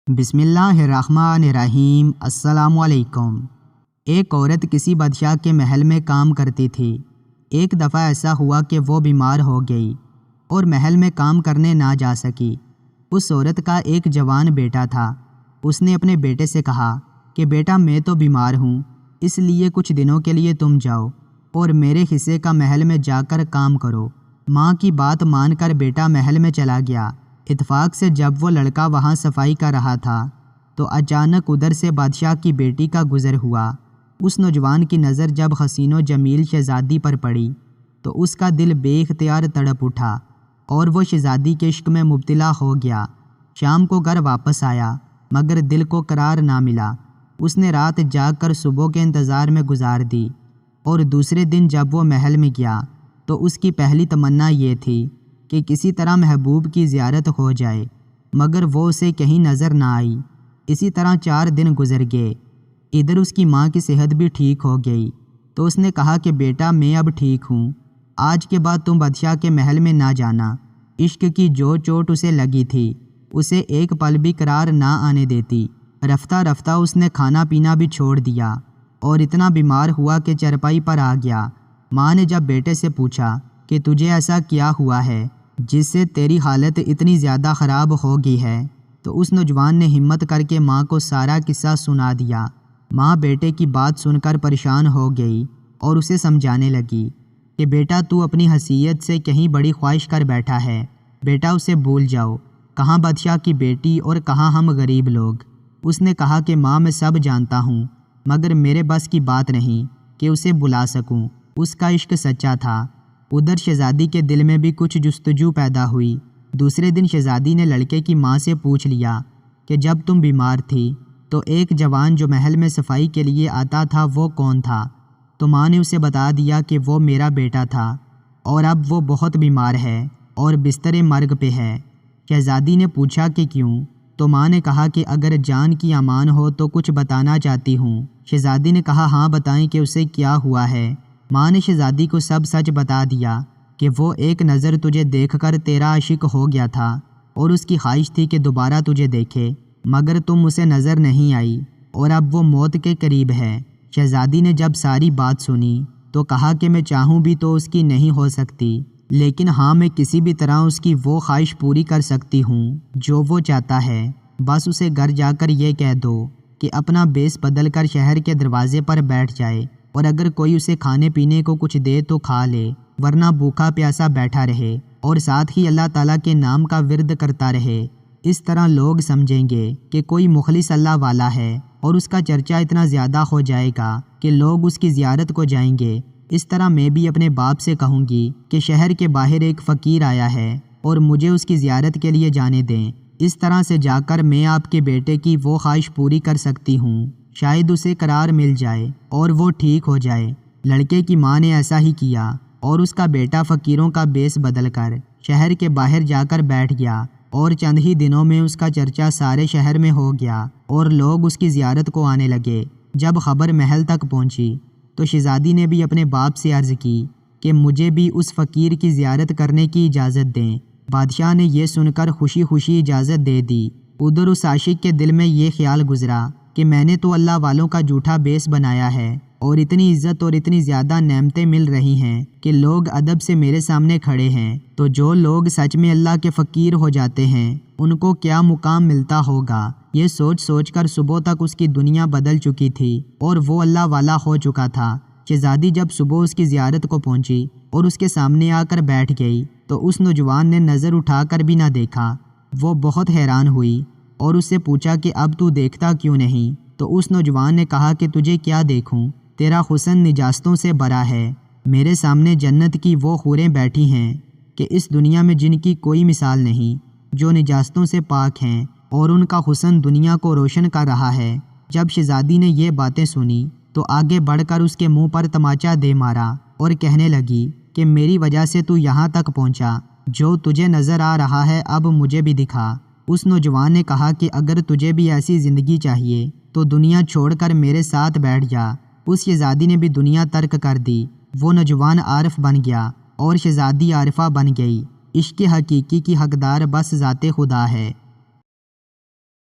بسم اللہ الرحمن الرحیم۔ السلام علیکم۔ ایک عورت کسی بادشاہ کے محل میں کام کرتی تھی۔ ایک دفعہ ایسا ہوا کہ وہ بیمار ہو گئی اور محل میں کام کرنے نہ جا سکی۔ اس عورت کا ایک جوان بیٹا تھا۔ اس نے اپنے بیٹے سے کہا کہ بیٹا میں تو بیمار ہوں، اس لیے کچھ دنوں کے لیے تم جاؤ اور میرے حصے کا محل میں جا کر کام کرو۔ ماں کی بات مان کر بیٹا محل میں چلا گیا۔ اتفاق سے جب وہ لڑکا وہاں صفائی کر رہا تھا تو اچانک ادھر سے بادشاہ کی بیٹی کا گزر ہوا۔ اس نوجوان کی نظر جب حسین و جمیل شہزادی پر پڑی تو اس کا دل بے اختیار تڑپ اٹھا اور وہ شہزادی کے عشق میں مبتلا ہو گیا۔ شام کو گھر واپس آیا مگر دل کو قرار نہ ملا۔ اس نے رات جاگ کر صبح کے انتظار میں گزار دی اور دوسرے دن جب وہ محل میں گیا تو اس کی پہلی تمنا یہ تھی کہ کسی طرح محبوب کی زیارت ہو جائے، مگر وہ اسے کہیں نظر نہ آئی۔ اسی طرح 4 دن گزر گئے۔ ادھر اس کی ماں کی صحت بھی ٹھیک ہو گئی تو اس نے کہا کہ بیٹا میں اب ٹھیک ہوں، آج کے بعد تم بادشاہ کے محل میں نہ جانا۔ عشق کی جو چوٹ اسے لگی تھی اسے ایک پل بھی قرار نہ آنے دیتی۔ رفتہ رفتہ اس نے کھانا پینا بھی چھوڑ دیا اور اتنا بیمار ہوا کہ چرپائی پر آ گیا۔ ماں نے جب بیٹے سے پوچھا کہ تجھے ایسا کیا ہوا ہے جس سے تیری حالت اتنی زیادہ خراب ہو گئی ہے، تو اس نوجوان نے ہمت کر کے ماں کو سارا قصہ سنا دیا۔ ماں بیٹے کی بات سن کر پریشان ہو گئی اور اسے سمجھانے لگی کہ بیٹا تو اپنی حیثیت سے کہیں بڑی خواہش کر بیٹھا ہے، بیٹا اسے بھول جاؤ، کہاں بادشاہ کی بیٹی اور کہاں ہم غریب لوگ۔ اس نے کہا کہ ماں میں سب جانتا ہوں مگر میرے بس کی بات نہیں کہ اسے بلا سکوں، اس کا عشق سچا تھا۔ ادھر شہزادی کے دل میں بھی کچھ جستجو پیدا ہوئی۔ دوسرے دن شہزادی نے لڑکے کی ماں سے پوچھ لیا کہ جب تم بیمار تھی تو ایک جوان جو محل میں صفائی کے لیے آتا تھا وہ کون تھا؟ تو ماں نے اسے بتا دیا کہ وہ میرا بیٹا تھا اور اب وہ بہت بیمار ہے اور بستر مرگ پہ ہے۔ شہزادی نے پوچھا کہ کیوں؟ تو ماں نے کہا کہ اگر جان کی امان ہو تو کچھ بتانا چاہتی ہوں۔ شہزادی نے کہا ہاں بتائیں کہ اسے کیا ہوا ہے۔ ماں نے شہزادی کو سب سچ بتا دیا کہ وہ ایک نظر تجھے دیکھ کر تیرا عاشق ہو گیا تھا اور اس کی خواہش تھی کہ دوبارہ تجھے دیکھے، مگر تم اسے نظر نہیں آئی اور اب وہ موت کے قریب ہے۔ شہزادی نے جب ساری بات سنی تو کہا کہ میں چاہوں بھی تو اس کی نہیں ہو سکتی، لیکن ہاں میں کسی بھی طرح اس کی وہ خواہش پوری کر سکتی ہوں جو وہ چاہتا ہے۔ بس اسے گھر جا کر یہ کہہ دو کہ اپنا بیس بدل کر شہر کے دروازے پر بیٹھ جائے اور اگر کوئی اسے کھانے پینے کو کچھ دے تو کھا لے، ورنہ بھوکا پیاسا بیٹھا رہے اور ساتھ ہی اللہ تعالیٰ کے نام کا ورد کرتا رہے۔ اس طرح لوگ سمجھیں گے کہ کوئی مخلص اللہ والا ہے اور اس کا چرچا اتنا زیادہ ہو جائے گا کہ لوگ اس کی زیارت کو جائیں گے۔ اس طرح میں بھی اپنے باپ سے کہوں گی کہ شہر کے باہر ایک فقیر آیا ہے اور مجھے اس کی زیارت کے لیے جانے دیں۔ اس طرح سے جا کر میں آپ کے بیٹے کی وہ خواہش پوری کر سکتی ہوں، شاید اسے قرار مل جائے اور وہ ٹھیک ہو جائے۔ لڑکے کی ماں نے ایسا ہی کیا اور اس کا بیٹا فقیروں کا بیس بدل کر شہر کے باہر جا کر بیٹھ گیا اور چند ہی دنوں میں اس کا چرچا سارے شہر میں ہو گیا اور لوگ اس کی زیارت کو آنے لگے۔ جب خبر محل تک پہنچی تو شہزادی نے بھی اپنے باپ سے عرض کی کہ مجھے بھی اس فقیر کی زیارت کرنے کی اجازت دیں۔ بادشاہ نے یہ سن کر خوشی خوشی اجازت دے دی۔ ادھر اس عاشق کے دل میں یہ خیال گزرا کہ میں نے تو اللہ والوں کا جھوٹا بیس بنایا ہے اور اتنی عزت اور اتنی زیادہ نعمتیں مل رہی ہیں کہ لوگ ادب سے میرے سامنے کھڑے ہیں، تو جو لوگ سچ میں اللہ کے فقیر ہو جاتے ہیں ان کو کیا مقام ملتا ہوگا۔ یہ سوچ سوچ کر صبح تک اس کی دنیا بدل چکی تھی اور وہ اللہ والا ہو چکا تھا۔ شہزادی جب صبح اس کی زیارت کو پہنچی اور اس کے سامنے آ کر بیٹھ گئی تو اس نوجوان نے نظر اٹھا کر بھی نہ دیکھا۔ وہ بہت حیران ہوئی اور اس سے پوچھا کہ اب تو دیکھتا کیوں نہیں؟ تو اس نوجوان نے کہا کہ تجھے کیا دیکھوں، تیرا حسن نجاستوں سے بھرا ہے، میرے سامنے جنت کی وہ حوریں بیٹھی ہیں کہ اس دنیا میں جن کی کوئی مثال نہیں، جو نجاستوں سے پاک ہیں اور ان کا حسن دنیا کو روشن کر رہا ہے۔ جب شہزادی نے یہ باتیں سنی تو آگے بڑھ کر اس کے منہ پر تماچا دے مارا اور کہنے لگی کہ میری وجہ سے تو یہاں تک پہنچا، جو تجھے نظر آ رہا ہے اب مجھے بھی دکھا۔ اس نوجوان نے کہا کہ اگر تجھے بھی ایسی زندگی چاہیے تو دنیا چھوڑ کر میرے ساتھ بیٹھ جا۔ اس شہزادی نے بھی دنیا ترک کر دی۔ وہ نوجوان عارف بن گیا اور شہزادی عارفہ بن گئی۔ عشق حقیقی کی حقدار بس ذات خدا ہے۔